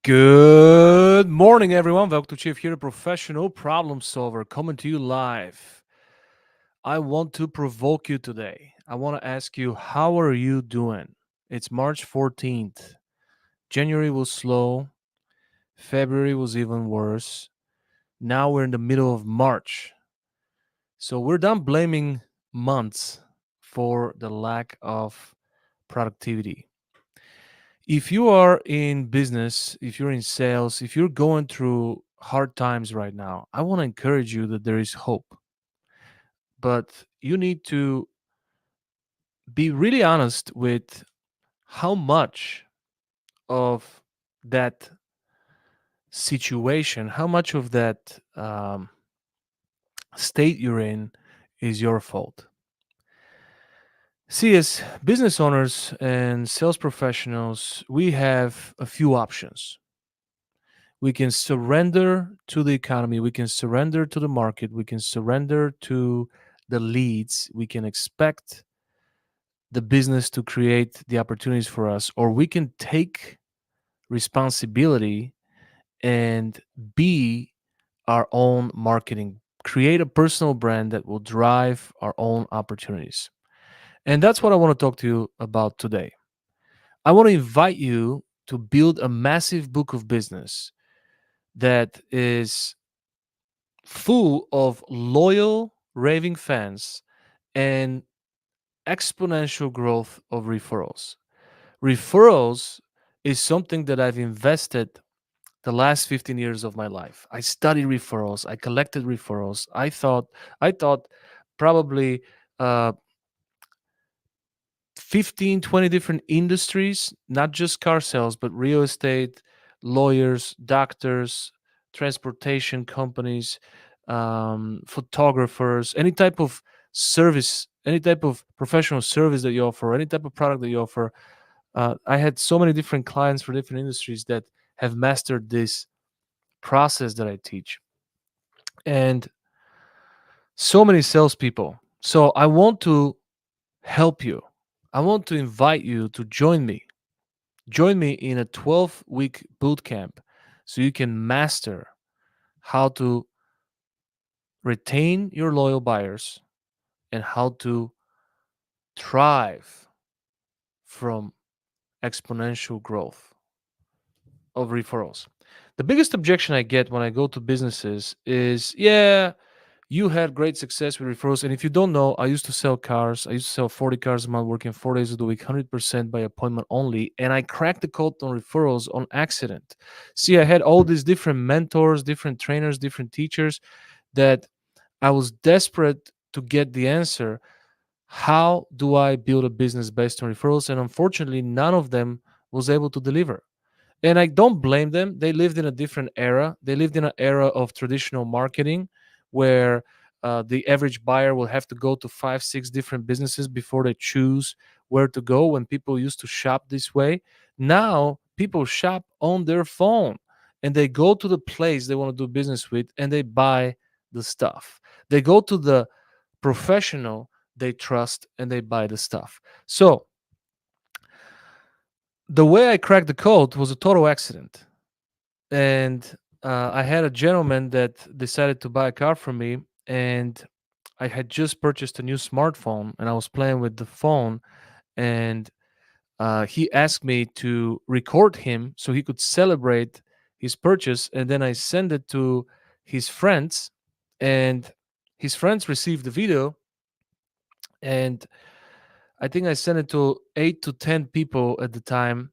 Good morning, everyone. Welcome to Chief here, professional problem solver, coming to you live. I want to provoke you today. I want to ask you, how are you doing? It's March 14th. January was slow. February was even worse. Now we're in the middle of March. So we're done blaming months for the lack of productivity. If you are in business, if you're in sales, if you're going through hard times right now, I want to encourage you that there is hope. But you need to be really honest with how much of that situation, how much of that state you're in is your fault. See, as business owners and sales professionals, we have a few options. We can surrender to the economy, we can surrender to the market, we can surrender to the leads, we can expect the business to create the opportunities for us, or we can take responsibility and be our own marketing, create a personal brand that will drive our own opportunities. And that's what I want to talk to you about today. I want to invite you to build a massive book of business that is full of loyal, raving fans and exponential growth of referrals. Referrals is something that I've invested the last 15 years of my life. I studied referrals, I collected referrals. I thought probably uh 15, 20 different industries, not just car sales, but real estate, lawyers, doctors, transportation companies, photographers, any type of service, any type of professional service that you offer, any type of product that you offer. I had so many different clients for different industries that have mastered this process that I teach, and so many salespeople. So I want to help you. I want to invite you to join me. Join me in a 12-week boot camp so you can master how to retain your loyal buyers and how to thrive from exponential growth of referrals. The biggest objection I get when I go to businesses is, yeah, you had great success with referrals. And if you don't know, I used to sell cars. I used to sell 40 cars a month, working 4 days of the week, 100% by appointment only. And I cracked the code on referrals on accident. See, I had all these different mentors, different trainers, different teachers that I was desperate to get the answer. How do I build a business based on referrals? And unfortunately, none of them was able to deliver. And I don't blame them. They lived in a different era. They lived in an era of traditional marketing where the average buyer will have to go to five, six different businesses before they choose where to go when people used to shop this way. Now, people shop on their phone and they go to the place they want to do business with and they buy the stuff. They go to the professional they trust and they buy the stuff. So, the way I cracked the code was a total accident. And I had a gentleman that decided to buy a car from me, and I had just purchased a new smartphone, and I was playing with the phone, and he asked me to record him so he could celebrate his purchase, and then I send it to his friends, and his friends received the video, and I think I sent it to 8 to 10 people at the time.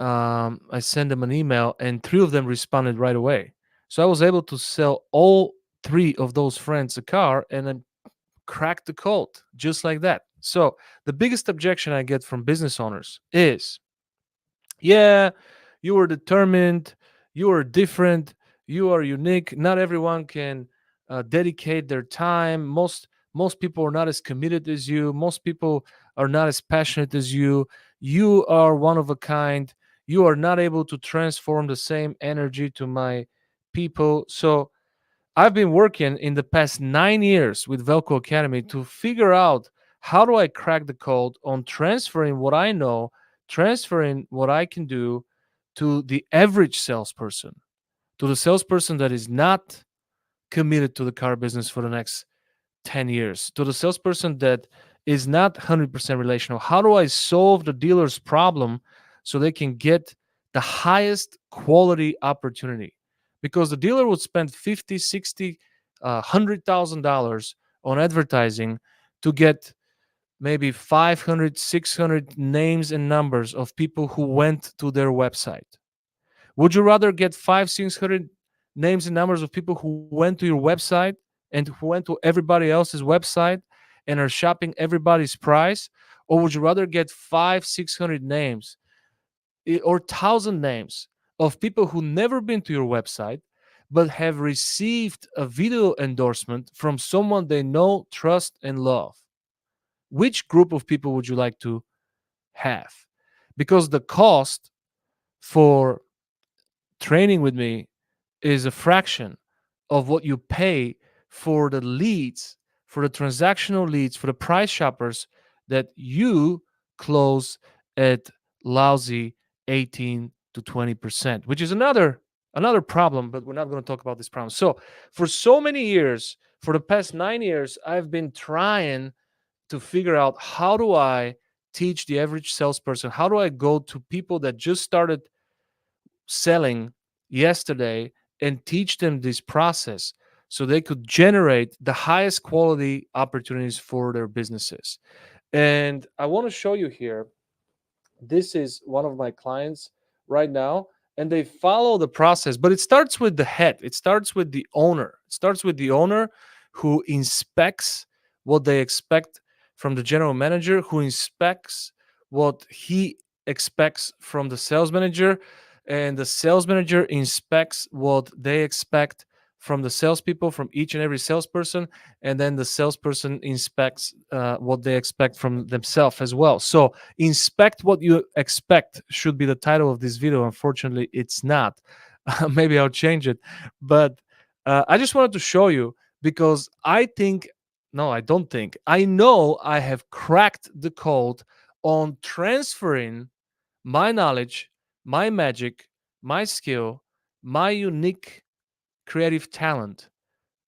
I sent them an email, and three of them responded right away. So I was able to sell all three of those friends a car and then crack the code just like that. So the biggest objection I get from business owners is, yeah, you are determined, you are different, you are unique. Not everyone can dedicate their time. Most people are not as committed as you. Most people are not as passionate as you. You are one of a kind. You are not able to transform the same energy to my people. So I've been working in the past 9 years with Velco Academy to figure out how do I crack the code on transferring what I know, transferring what I can do to the average salesperson, to the salesperson that is not committed to the car business for the next 10 years, to the salesperson that is not 100% relational? How do I solve the dealer's problem so they can get the highest quality opportunity? Because the dealer would spend 50, 60, $100,000 on advertising to get maybe 500, 600 names and numbers of people who went to their website. Would you rather get 5, 600 names and numbers of people who went to your website and who went to everybody else's website and are shopping everybody's price? Or would you rather get 5, 600 names or 1,000 names of people who never been to your website but have received a video endorsement from someone they know, trust, and love? Which group of people would you like to have? Because the cost for training with me is a fraction of what you pay for the leads, for the transactional leads, for the price shoppers that you close at lousy 18 to 20%, which is another problem, but we're not going to talk about this problem. So for so many years, for the past 9 years, I've been trying to figure out, how do I teach the average salesperson? How do I go to people that just started selling yesterday and teach them this process so they could generate the highest quality opportunities for their businesses? And I want to show you here. This is one of my clients right now, and they follow the process, but it starts with the head. It starts with the owner. It starts with the owner who inspects what they expect from the general manager, who inspects what he expects from the sales manager, and the sales manager inspects what they expect from the salespeople, from each and every salesperson, and then the salesperson inspects what they expect from themselves as well. So inspect what you expect should be the title of this video. Unfortunately, it's not. Maybe I'll change it. But I just wanted to show you, because I think, no, I don't think, I know I have cracked the code on transferring my knowledge, my magic, my skill, my unique creative talent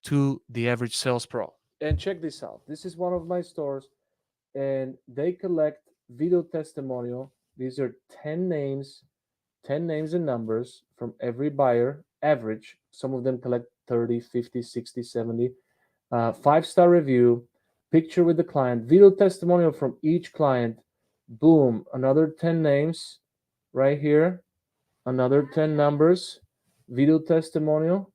to the average sales pro. And check this out. This is one of my stores, and they collect video testimonial. These are 10 names, 10 names and numbers from every buyer, average. Some of them collect 30, 50, 60, 70. 5-star review, picture with the client, video testimonial from each client. Boom, another 10 names right here, another 10 numbers, video testimonial,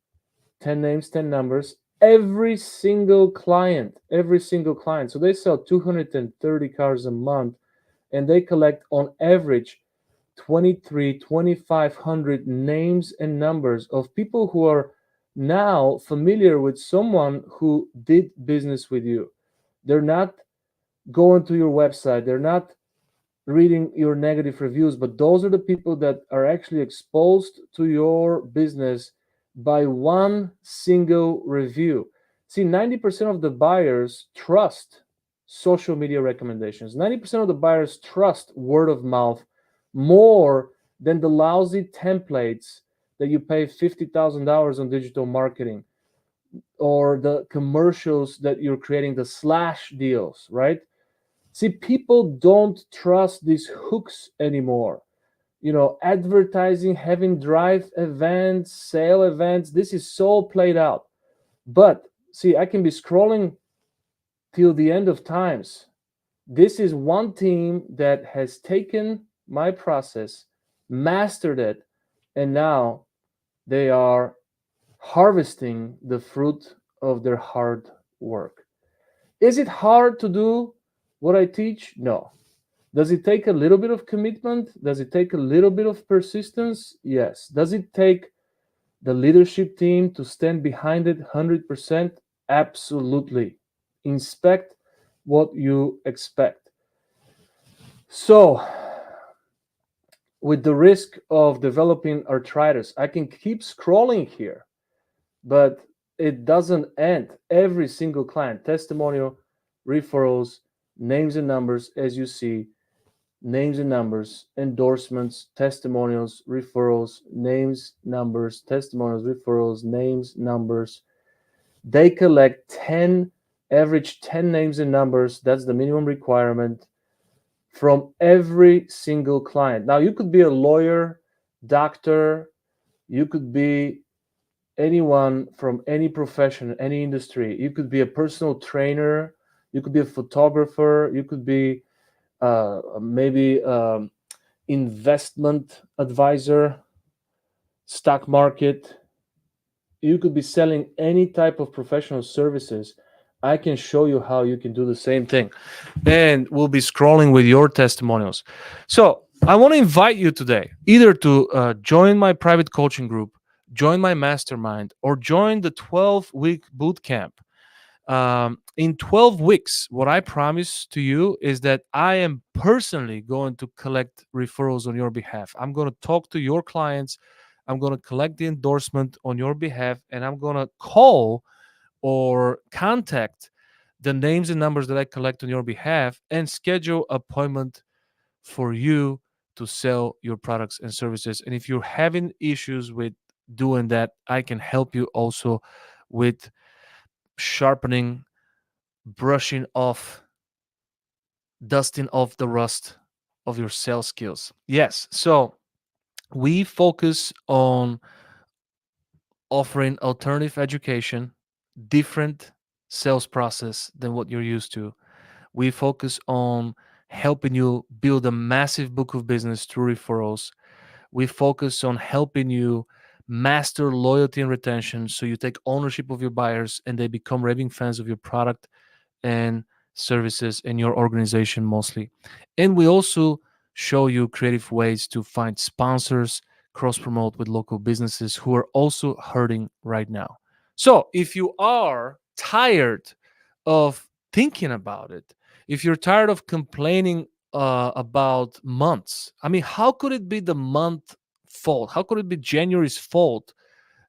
10 names, 10 numbers. Every single client, every single client. So they sell 230 cars a month, and they collect on average 23, 2,500 names and numbers of people who are now familiar with someone who did business with you. They're not going to your website, they're not reading your negative reviews, but those are the people that are actually exposed to your business by one single review. See, 90% of the buyers trust social media recommendations. 90% of the buyers trust word of mouth more than the lousy templates that you pay $50,000 on digital marketing, or the commercials that you're creating, the slash deals, right? See, people don't trust these hooks anymore. Advertising, having drive events, sale events, this is so played out. But see, I can be scrolling till the end of times. This is one team that has taken my process, mastered it, and now they are harvesting the fruit of their hard work. Is it hard to do what I teach? No. Does it take a little bit of commitment? Does it take a little bit of persistence? Yes. Does it take the leadership team to stand behind it 100%? Absolutely. Inspect what you expect. So, with the risk of developing arthritis, I can keep scrolling here, but it doesn't end. Every single client, testimonial, referrals, names and numbers, as you see, names and numbers, endorsements, testimonials, referrals, names, numbers, testimonials, referrals, names, numbers. They collect 10, average 10 names and numbers. That's the minimum requirement from every single client. Now, you could be a lawyer, doctor, you could be anyone from any profession, any industry. You could be a personal trainer, you could be a photographer, you could be maybe investment advisor, stock market. You could be selling any type of professional services. I can show you how you can do the same thing. And we'll be scrolling with your testimonials. So I want to invite you today either to join my private coaching group, join my mastermind, or join the 12-week boot camp. In 12 weeks, what I promise to you is that I am personally going to collect referrals on your behalf. I'm going to talk to your clients. I'm going to collect the endorsement on your behalf, and I'm going to call or contact the names and numbers that I collect on your behalf and schedule appointment for you to sell your products and services. And if you're having issues with doing that, I can help you also with sharpening, brushing off, dusting off the rust of your sales skills. Yes, so we focus on offering alternative education, different sales process than what you're used to. We focus on helping you build a massive book of business through referrals. We focus on helping you master loyalty and retention so you take ownership of your buyers and they become raving fans of your product and services in your organization mostly. And we also show you creative ways to find sponsors, cross promote with local businesses who are also hurting right now. So if you are tired of thinking about it, if you're tired of complaining about months, I mean, how could it be the month fault? How could it be January's fault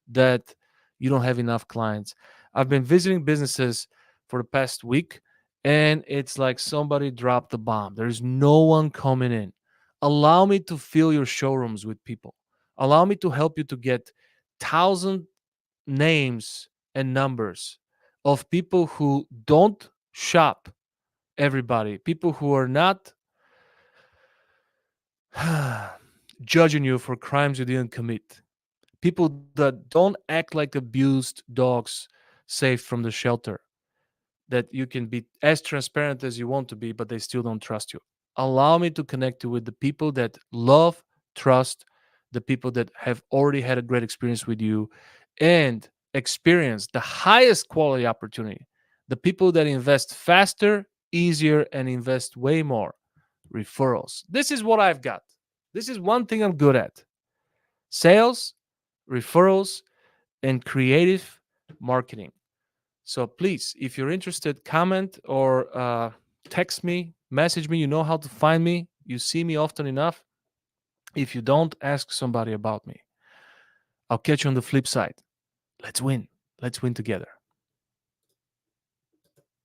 that you don't have enough clients? I've been visiting businesses for the past week, and it's like somebody dropped the bomb. There's no one coming in. Allow me to fill your showrooms with people. Allow me to help you to get 1,000 names and numbers of people who don't shop everybody, people who are not judging you for crimes you didn't commit, people that don't act like abused dogs saved from the shelter, that you can be as transparent as you want to be, but they still don't trust you. Allow me to connect you with the people that love, trust, the people that have already had a great experience with you and experience the highest quality opportunity, the people that invest faster, easier, and invest way more. Referrals. This is what I've got. This is one thing I'm good at: sales, referrals, and creative marketing. So please, if you're interested, comment or text me, message me. You know how to find me. You see me often enough. If you don't, ask somebody about me. I'll catch you on the flip side. Let's win. Let's win together.